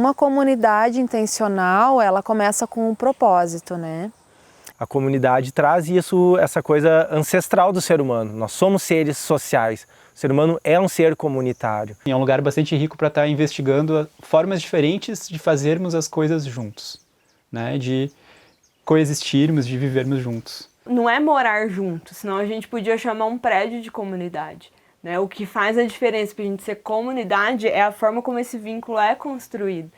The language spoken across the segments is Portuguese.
uma comunidade intencional, ela começa com um propósito, né? A comunidade traz essa coisa ancestral do ser humano. Nós somos seres sociais. O ser humano é um ser comunitário. É um lugar bastante rico para estar investigando formas diferentes de fazermos as coisas juntos, né? De coexistirmos, de vivermos juntos. Não é morar junto, senão a gente podia chamar um prédio de comunidade, né? O que faz a diferença para a gente ser comunidade é a forma como esse vínculo é construído.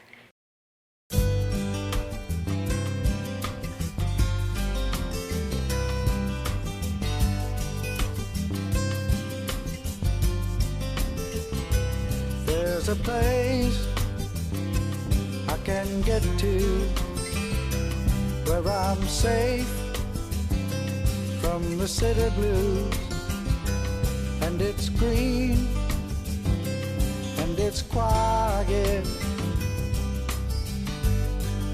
There's a place I can get to where I'm safe from the city blues, and it's green and it's quiet.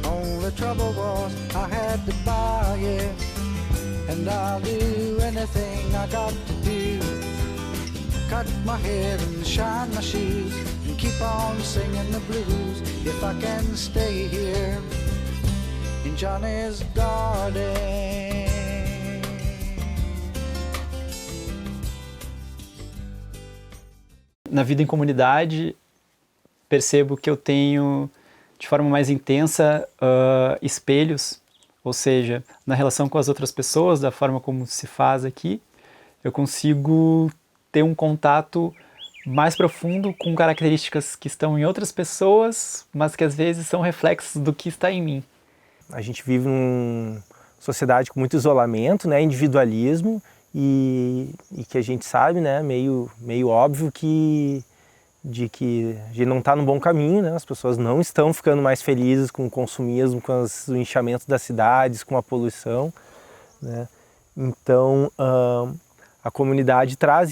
Only trouble was I had to buy it, and I'll do anything I got to do. Cut my hair and shine my shoes and keep on singing the blues if I can stay here in Johnny's garden. Na vida em comunidade, percebo que eu tenho, de forma mais intensa, espelhos, ou seja, na relação com as outras pessoas, da forma como se faz aqui, eu consigo ter um contato mais profundo com características que estão em outras pessoas, mas que às vezes são reflexos do que está em mim. A gente vive numa sociedade com muito isolamento, né, individualismo, e que a gente sabe, né, meio óbvio que a gente não está no bom caminho, né? As pessoas não estão ficando mais felizes com o consumismo, com o inchamento das cidades, com a poluição, né? Então, a comunidade traz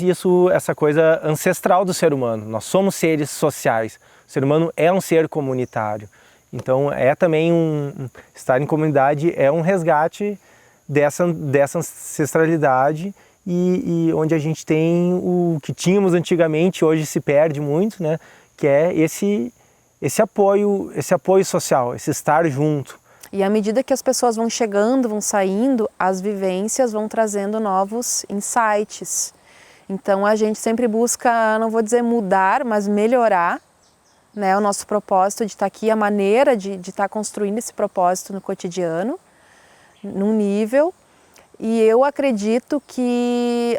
essa coisa ancestral do ser humano. Nós somos seres sociais. O ser humano é um ser comunitário. Então, também estar em comunidade é um resgate dessa ancestralidade e onde a gente tem o que tínhamos antigamente, hoje se perde muito, né? Que é esse apoio social, esse estar junto. E à medida que as pessoas vão chegando, vão saindo, as vivências vão trazendo novos insights. Então a gente sempre busca, não vou dizer mudar, mas melhorar, né, o nosso propósito de estar aqui, a maneira de estar construindo esse propósito no cotidiano, num nível. E eu acredito que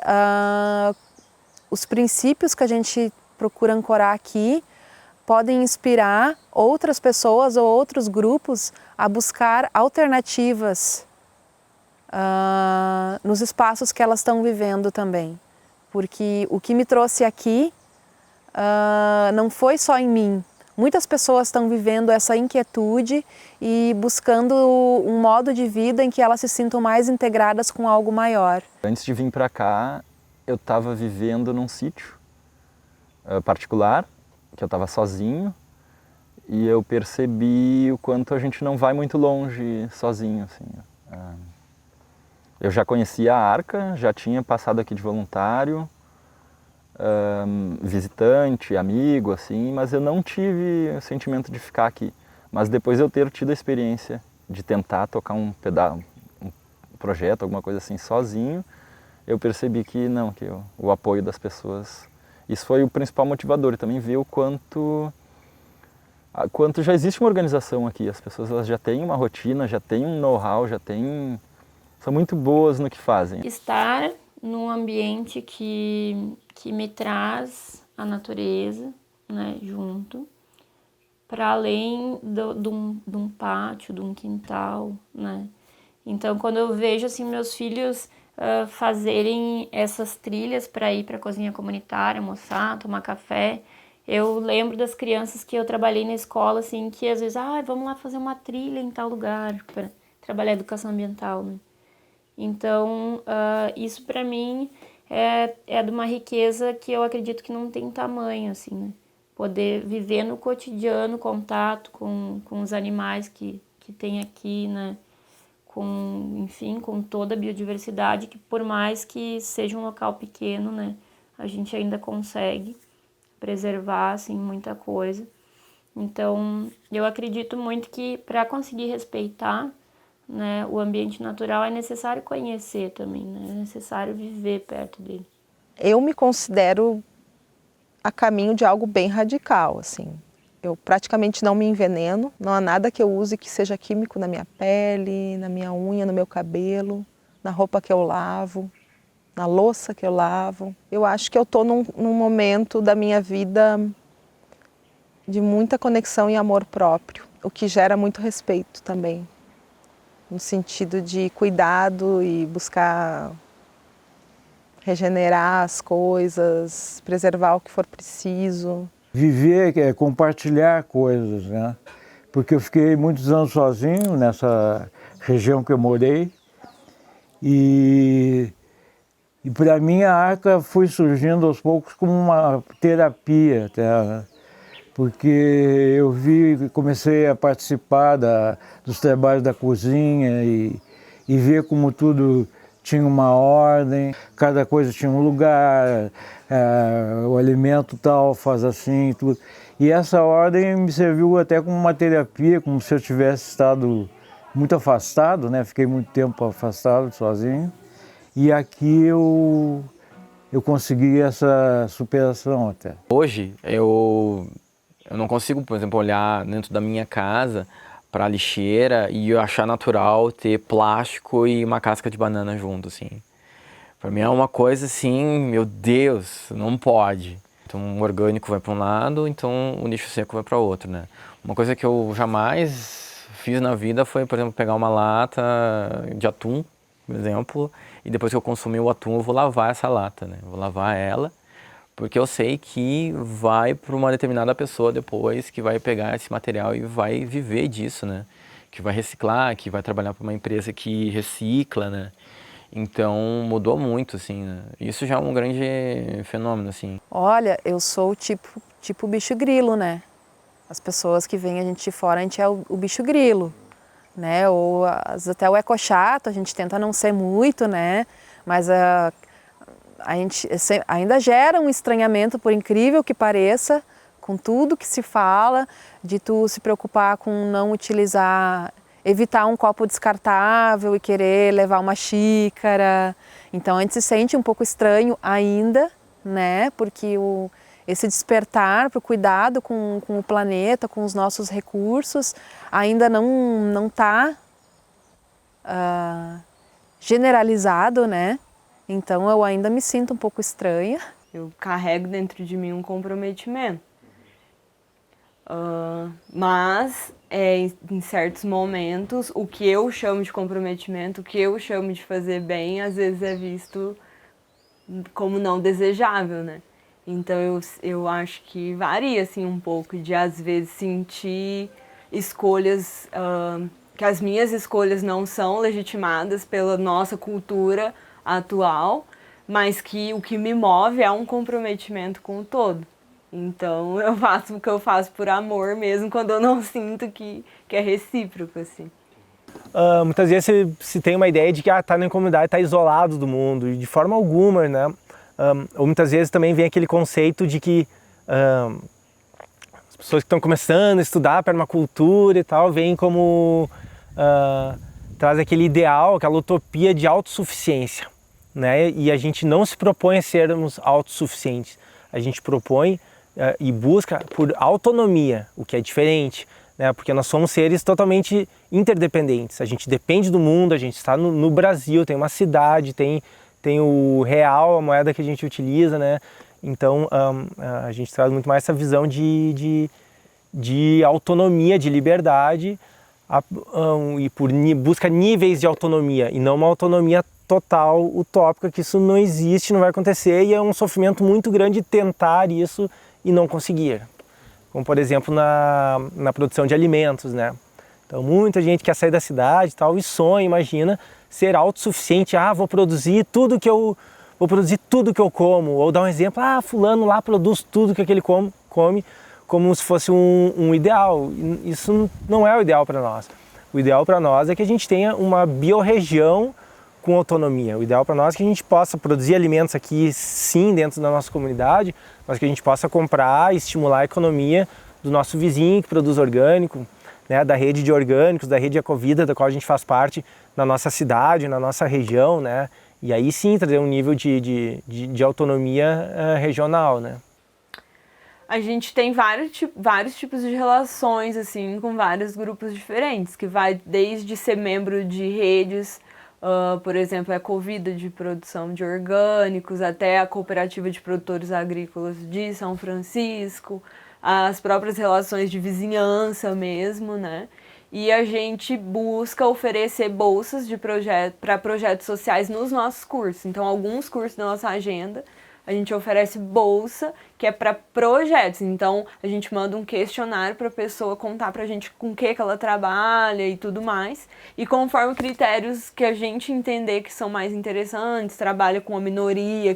os princípios que a gente procura ancorar aqui podem inspirar outras pessoas ou outros grupos a buscar alternativas nos espaços que elas estão vivendo também. Porque o que me trouxe aqui não foi só em mim. Muitas pessoas estão vivendo essa inquietude e buscando um modo de vida em que elas se sintam mais integradas com algo maior. Antes de vir para cá, eu estava vivendo num sítio particular, que eu estava sozinho, e eu percebi o quanto a gente não vai muito longe sozinho, assim. Eu já conhecia a Arca, já tinha passado aqui de voluntário, visitante, amigo, assim, mas eu não tive o sentimento de ficar aqui. Mas depois eu ter tido a experiência de tentar tocar um projeto, alguma coisa assim, sozinho, eu percebi que não, que o apoio das pessoas, isso foi o principal motivador, e também ver o quanto já existe uma organização aqui. As pessoas elas já têm uma rotina, já têm um know-how, são muito boas no que fazem. Estar num ambiente que me traz a natureza, né, junto, para além de um pátio, de um quintal, né. Então, quando eu vejo assim meus filhos fazerem essas trilhas para ir para a cozinha comunitária, almoçar, tomar café, eu lembro das crianças que eu trabalhei na escola, assim, que às vezes, vamos lá fazer uma trilha em tal lugar, para trabalhar educação ambiental, né. Então, isso para mim é de uma riqueza que eu acredito que não tem tamanho, assim, né? Poder viver no cotidiano, contato com os animais que tem aqui, né? Enfim, com toda a biodiversidade, que por mais que seja um local pequeno, né? A gente ainda consegue preservar, assim, muita coisa. Então, eu acredito muito que para conseguir respeitar, né, o ambiente natural é necessário conhecer também, né? É necessário viver perto dele. Eu me considero a caminho de algo bem radical, assim. Eu praticamente não me enveneno, não há nada que eu use que seja químico na minha pele, na minha unha, no meu cabelo, na roupa que eu lavo, na louça que eu lavo. Eu acho que eu estou num momento da minha vida de muita conexão e amor próprio, o que gera muito respeito também, no sentido de cuidado e buscar regenerar as coisas, preservar o que for preciso. Viver é compartilhar coisas, né? Porque eu fiquei muitos anos sozinho nessa região que eu morei e para mim a Arca foi surgindo aos poucos como uma terapia até, né? Porque eu comecei a participar dos trabalhos da cozinha e ver como tudo tinha uma ordem, cada coisa tinha um lugar, o alimento tal faz assim, tudo. E essa ordem me serviu até como uma terapia, como se eu tivesse estado muito afastado, né? Fiquei muito tempo afastado, sozinho. E aqui eu consegui essa superação até. Hoje eu não consigo, por exemplo, olhar dentro da minha casa para a lixeira e eu achar natural ter plástico e uma casca de banana junto, assim. Para mim é uma coisa assim, meu Deus, não pode. Então o orgânico vai para um lado, então o lixo seco vai para outro, né? Uma coisa que eu jamais fiz na vida foi, por exemplo, pegar uma lata de atum, por exemplo, e depois que eu consumir o atum eu vou lavar essa lata, né? Eu vou lavar ela, porque eu sei que vai para uma determinada pessoa depois que vai pegar esse material e vai viver disso, né? Que vai reciclar, que vai trabalhar para uma empresa que recicla, né? Então mudou muito, assim, né? Isso já é um grande fenômeno, assim. Olha, eu sou tipo bicho grilo, né? As pessoas que veem a gente de fora, a gente é o bicho grilo, né? Ou até o ecochato, a gente tenta não ser muito, né? Mas a gente ainda gera um estranhamento, por incrível que pareça, com tudo que se fala, de tu se preocupar com não utilizar, evitar um copo descartável e querer levar uma xícara. Então a gente se sente um pouco estranho ainda, né? Porque esse despertar para o cuidado com o planeta, com os nossos recursos, ainda não está generalizado, né? Então eu ainda me sinto um pouco estranha. Eu carrego dentro de mim um comprometimento. Mas em certos momentos, o que eu chamo de comprometimento, o que eu chamo de fazer bem, às vezes é visto como não desejável, né? Então eu acho que varia assim um pouco de às vezes sentir escolhas, que as minhas escolhas não são legitimadas pela nossa cultura atual, mas que o que me move é um comprometimento com o todo. Então eu faço o que eu faço por amor mesmo quando eu não sinto que é recíproco, assim. Muitas vezes se tem uma ideia de que tá na comunidade, tá isolado do mundo, e de forma alguma, né? Ou muitas vezes também vem aquele conceito de que as pessoas que estão começando a estudar permacultura e tal, vêm como traz aquele ideal, aquela utopia de autossuficiência, né? E a gente não se propõe a sermos autossuficientes, a gente propõe e busca por autonomia, o que é diferente, né? Porque nós somos seres totalmente interdependentes, a gente depende do mundo, a gente está no Brasil, tem uma cidade, tem o real, a moeda que a gente utiliza, né? Então a gente traz muito mais essa visão de autonomia, de liberdade, e busca níveis de autonomia e não uma autonomia total, utópica, que isso não existe, não vai acontecer, e é um sofrimento muito grande tentar isso e não conseguir. Como por exemplo na produção de alimentos, né? Então muita gente quer sair da cidade e tal, e sonha, imagina, ser autossuficiente. Vou produzir tudo que eu como. Ou dar um exemplo, fulano lá produz tudo que aquele come, como se fosse um ideal. Isso não é o ideal para nós. O ideal para nós é que a gente tenha uma biorregião com autonomia. O ideal para nós é que a gente possa produzir alimentos aqui, sim, dentro da nossa comunidade, mas que a gente possa comprar e estimular a economia do nosso vizinho que produz orgânico, né, da rede de orgânicos, da rede Ecovida, da qual a gente faz parte na nossa cidade, na nossa região, né? E aí sim trazer um nível de autonomia regional, né? A gente tem vários tipos de relações, assim, com vários grupos diferentes, que vai desde ser membro de redes, por exemplo, a Ecovida de produção de orgânicos, até a Cooperativa de Produtores Agrícolas de São Francisco, as próprias relações de vizinhança mesmo, né? E a gente busca oferecer bolsas para projetos sociais nos nossos cursos. Então, alguns cursos da nossa agenda, a gente oferece bolsa, que é para projetos. Então, a gente manda um questionário para a pessoa contar para a gente com o que ela trabalha e tudo mais. E conforme critérios que a gente entender que são mais interessantes, trabalha com a minoria,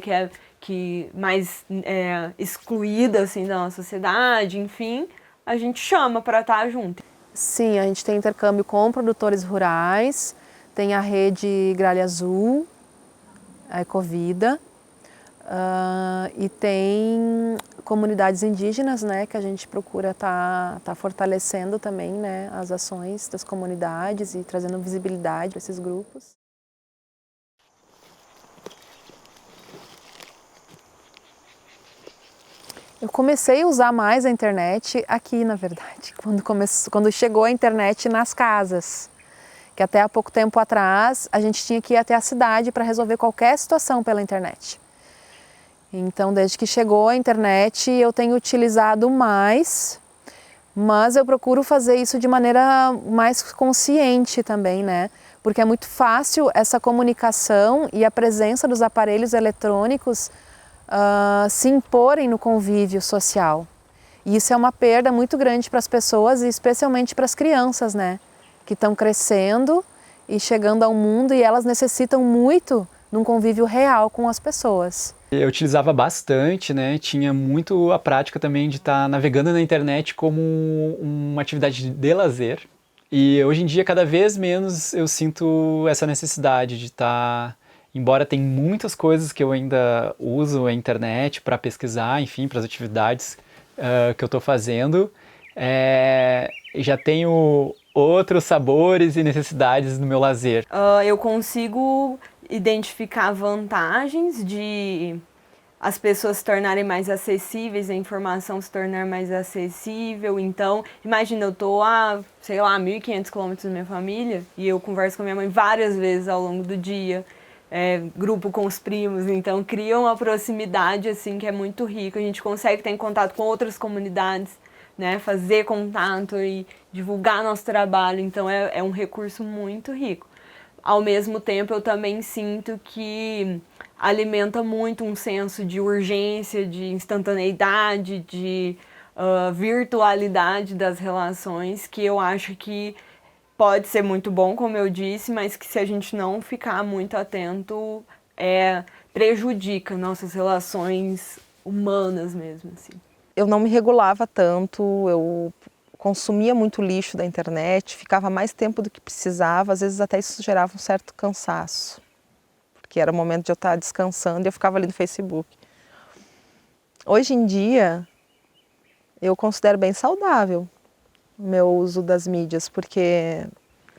que mais excluída assim, da nossa sociedade, enfim, a gente chama para estar junto. Sim, a gente tem intercâmbio com produtores rurais, tem a rede Gralha Azul, a Ecovida, e tem comunidades indígenas, né, que a gente procura tá fortalecendo também, né, as ações das comunidades e trazendo visibilidade para esses grupos. Eu comecei a usar mais a internet aqui, na verdade, quando chegou a internet nas casas. Que até há pouco tempo atrás a gente tinha que ir até a cidade para resolver qualquer situação pela internet. Então, desde que chegou a internet, eu tenho utilizado mais, mas eu procuro fazer isso de maneira mais consciente também, né? Porque é muito fácil essa comunicação e a presença dos aparelhos eletrônicos se imporem no convívio social. E isso é uma perda muito grande para as pessoas e especialmente para as crianças, né? Que estão crescendo e chegando ao mundo e elas necessitam muito de um convívio real com as pessoas. Eu utilizava bastante, né? Tinha muito a prática também de estar navegando na internet como uma atividade de lazer. E hoje em dia, cada vez menos eu sinto essa necessidade de estar... Embora tem muitas coisas que eu ainda uso a internet para pesquisar, enfim, para as atividades que eu estou fazendo, já tenho outros sabores e necessidades no meu lazer. Eu consigo identificar vantagens de as pessoas se tornarem mais acessíveis, a informação se tornar mais acessível. Então, imagina, eu tô a, 1.500 quilômetros da minha família e eu converso com a minha mãe várias vezes ao longo do dia. Grupo com os primos, então cria uma proximidade assim que é muito rica. A gente consegue estar em contato com outras comunidades, né, fazer contato e divulgar nosso trabalho, então é um recurso muito rico. Ao mesmo tempo, eu também sinto que alimenta muito um senso de urgência, de instantaneidade, de virtualidade das relações, que eu acho que pode ser muito bom, como eu disse, mas que se a gente não ficar muito atento, prejudica nossas relações humanas mesmo, assim. Eu não me regulava tanto, eu consumia muito lixo da internet, ficava mais tempo do que precisava, às vezes até isso gerava um certo cansaço, porque era o momento de eu estar descansando e eu ficava ali no Facebook. Hoje em dia, eu considero bem saudável o meu uso das mídias, porque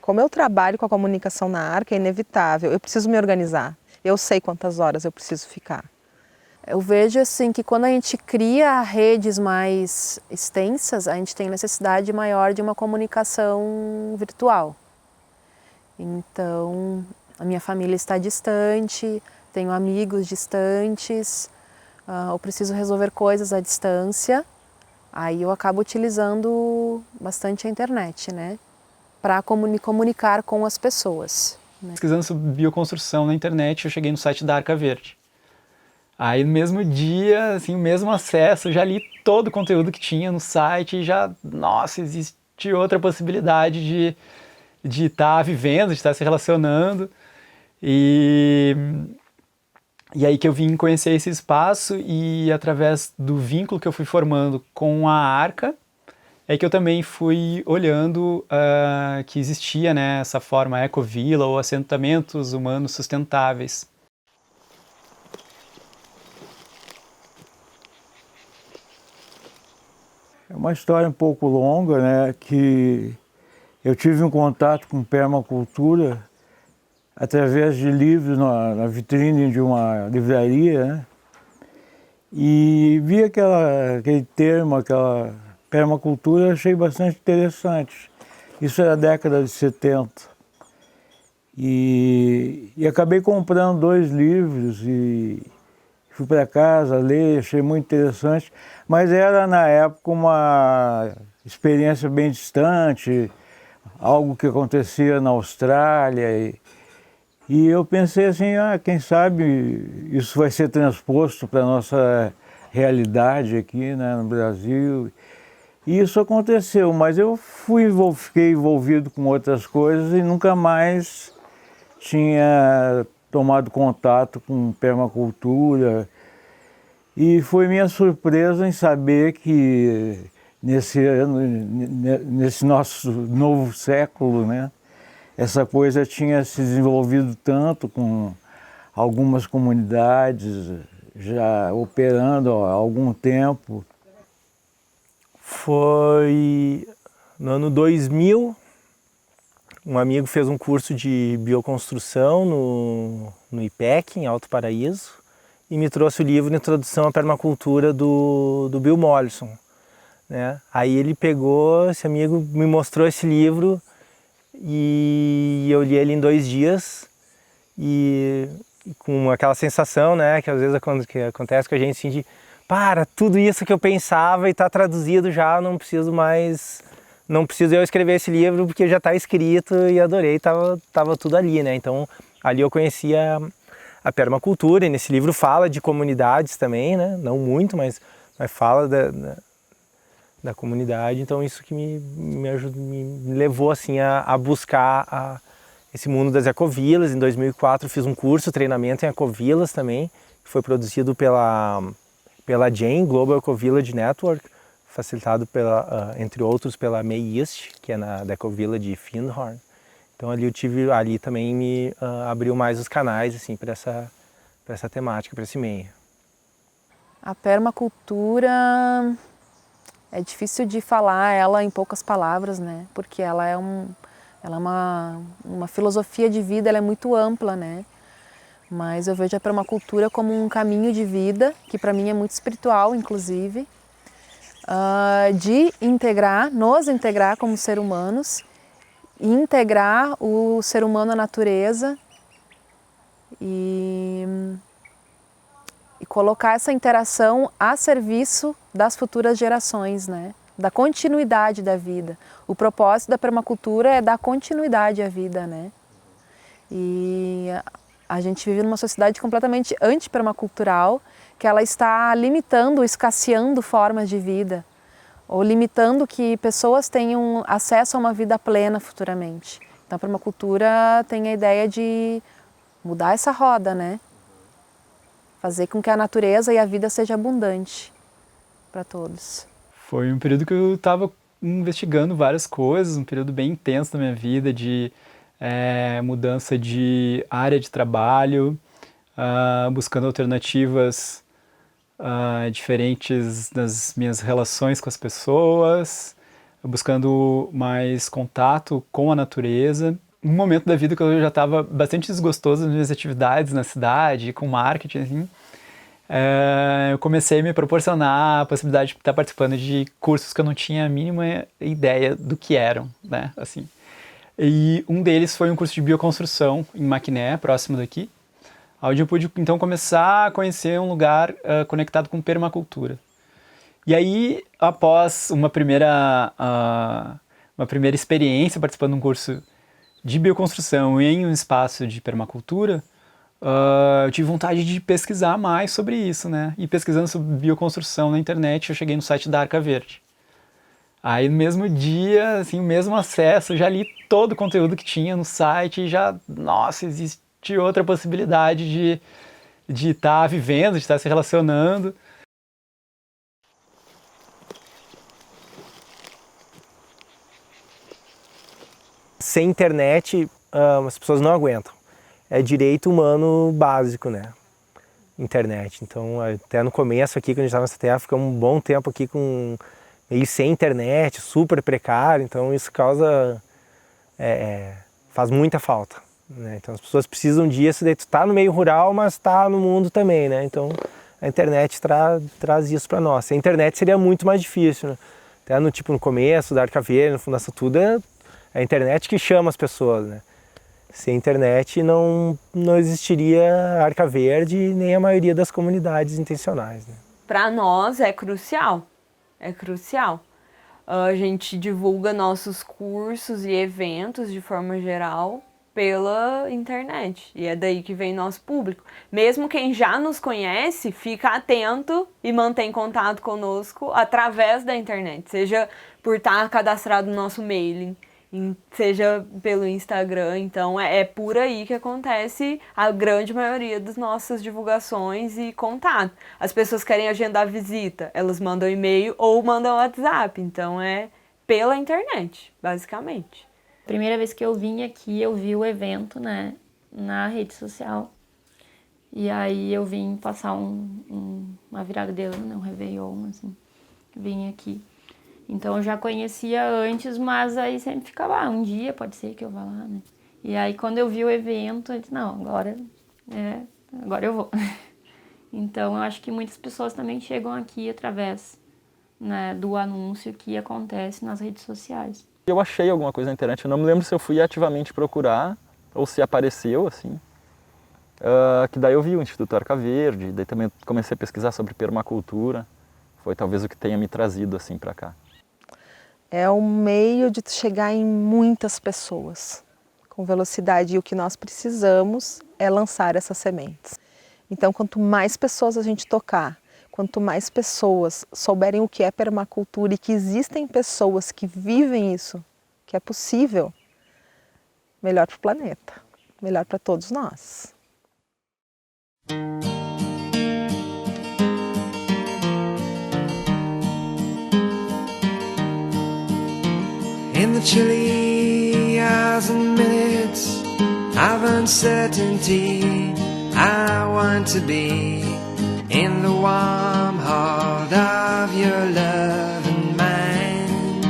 como eu trabalho com a comunicação na Arca, é inevitável, eu preciso me organizar, eu sei quantas horas eu preciso ficar. Eu vejo assim que quando a gente cria redes mais extensas, a gente tem necessidade maior de uma comunicação virtual. Então, a minha família está distante, tenho amigos distantes, eu preciso resolver coisas à distância, aí eu acabo utilizando bastante a internet, né, para me comunicar com as pessoas. Né? Pesquisando sobre bioconstrução na internet, eu cheguei no site da Arca Verde. Aí no mesmo dia, assim, o mesmo acesso, já li todo o conteúdo que tinha no site e já, nossa, existe outra possibilidade de estar vivendo, de estar se relacionando. E aí que eu vim conhecer esse espaço e através do vínculo que eu fui formando com a Arca, é que eu também fui olhando que existia, né, essa forma ecovila ou assentamentos humanos sustentáveis. É uma história um pouco longa, né, que eu tive um contato com permacultura através de livros na vitrine de uma livraria, né, e vi aquele termo, aquela permacultura, achei bastante interessante. Isso era a década de 70. E acabei comprando 2 livros e fui para casa ler, achei muito interessante, mas era na época uma experiência bem distante, algo que acontecia na Austrália. E eu pensei assim, quem sabe isso vai ser transposto para a nossa realidade aqui, né, no Brasil. E isso aconteceu, mas eu fiquei envolvido com outras coisas e nunca mais tinha tomado contato com permacultura. E foi minha surpresa em saber que nesse nosso novo século, né, essa coisa tinha se desenvolvido tanto, com algumas comunidades já operando há algum tempo. Foi no ano 2000, um amigo fez um curso de bioconstrução no IPEC, em Alto Paraíso, e me trouxe o livro Introdução à Permacultura do Bill Mollison, né? Aí ele pegou, esse amigo me mostrou esse livro e eu li ele em 2 dias e com aquela sensação, né, que às vezes acontece com a gente, assim, de tudo isso que eu pensava e está traduzido já, não preciso eu escrever esse livro porque já está escrito, e adorei, tava tudo ali, né? Então ali eu conhecia a permacultura, e nesse livro fala de comunidades também, né? Não muito, mas fala da comunidade. Então isso que me levou assim a buscar esse mundo das ecovilas. Em 2004 fiz um curso, treinamento em ecovilas também, que foi produzido pela GEN, Global Ecovillage Network, facilitado entre outros pela May East, que é da Ecovillage de Findhorn. Então ali também me abriu mais os canais assim para essa temática, para esse meio. A permacultura é difícil de falar ela em poucas palavras, né? Porque ela é uma filosofia de vida, ela é muito ampla, né? Mas eu vejo a permacultura como um caminho de vida, que para mim é muito espiritual, inclusive, de nos integrar como seres humanos, e integrar o ser humano à natureza e colocar essa interação a serviço das futuras gerações, né? Da continuidade da vida. O propósito da permacultura é dar continuidade à vida, né? E a gente vive numa sociedade completamente antipermacultural, que ela está limitando, escasseando formas de vida, ou limitando que pessoas tenham acesso a uma vida plena futuramente. Então a permacultura tem a ideia de mudar essa roda, né? Fazer com que a natureza e a vida seja abundante para todos. Foi um período que eu estava investigando várias coisas, um período bem intenso da minha vida, de mudança de área de trabalho, buscando alternativas diferentes nas minhas relações com as pessoas, buscando mais contato com a natureza. Um momento da vida que eu já estava bastante desgostoso das minhas atividades na cidade, com marketing, assim, eu comecei a me proporcionar a possibilidade de estar participando de cursos que eu não tinha a mínima ideia do que eram, né, assim. E um deles foi um curso de bioconstrução em Maquiné, próximo daqui, onde eu pude então começar a conhecer um lugar conectado com permacultura. E aí, após uma primeira experiência participando de um curso de bioconstrução em um espaço de permacultura, eu tive vontade de pesquisar mais sobre isso, né? E pesquisando sobre bioconstrução na internet, eu cheguei no site da Arca Verde. Aí no mesmo dia, assim, o mesmo acesso, já li todo o conteúdo que tinha no site e já, nossa, existe outra possibilidade de estar vivendo, de estar se relacionando. Sem internet, as pessoas não aguentam. É direito humano básico, né? Internet. Então, até no começo aqui, quando a gente estava nessa terra, ficamos um bom tempo aqui meio sem internet, super precário, então isso faz muita falta, né? Então as pessoas precisam disso, daí tu tá no meio rural, mas tá no mundo também, né? Então a internet traz isso para nós. Sem a internet seria muito mais difícil, né? Até no começo da Arca Verde, no Fundação Tudo, é a internet que chama as pessoas, né? Sem internet não existiria a Arca Verde nem a maioria das comunidades intencionais, né? Para nós é crucial, A gente divulga nossos cursos e eventos de forma geral pela internet. E é daí que vem nosso público. Mesmo quem já nos conhece, fica atento e mantém contato conosco através da internet. Seja por estar cadastrado no nosso mailing, seja pelo Instagram. Então é por aí que acontece a grande maioria das nossas divulgações e contato. As pessoas querem agendar visita, elas mandam e-mail ou mandam WhatsApp. Então é pela internet, basicamente. Primeira vez que eu vim aqui, eu vi o evento, né, na rede social. E aí eu vim passar uma virada de ano, né, um Réveillon, assim, vim aqui. Então eu já conhecia antes, mas aí sempre ficava, um dia pode ser que eu vá lá, né. E aí quando eu vi o evento, eu disse, não, agora eu vou. Então eu acho que muitas pessoas também chegam aqui através, né, do anúncio que acontece nas redes sociais. Eu achei alguma coisa na internet, eu não me lembro se eu fui ativamente procurar ou se apareceu, assim. Que daí eu vi o Instituto Arca Verde, daí também comecei a pesquisar sobre permacultura. Foi talvez o que tenha me trazido assim para cá. É um meio de chegar em muitas pessoas com velocidade, e o que nós precisamos é lançar essas sementes. Então, quanto mais pessoas a gente tocar, quanto mais pessoas souberem o que é permacultura e que existem pessoas que vivem isso, que é possível, melhor para o planeta, melhor para todos nós. In the chilly hours and minutes of uncertainty, I want to be in the warm heart of your love and mine,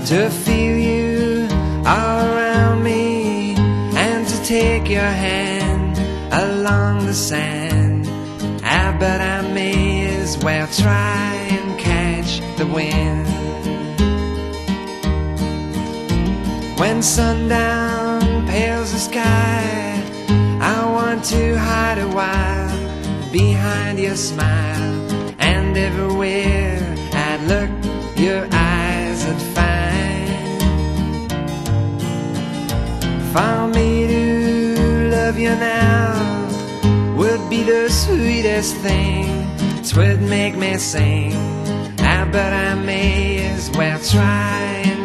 to feel you all around me and to take your hand along the sand. But I may as well try and catch the wind. When sundown pales the sky, I want to hide a while behind your smile, and everywhere I'd look, your eyes I'd find. For me to love you now would be the sweetest thing, 'twould make me sing. But I may as well try and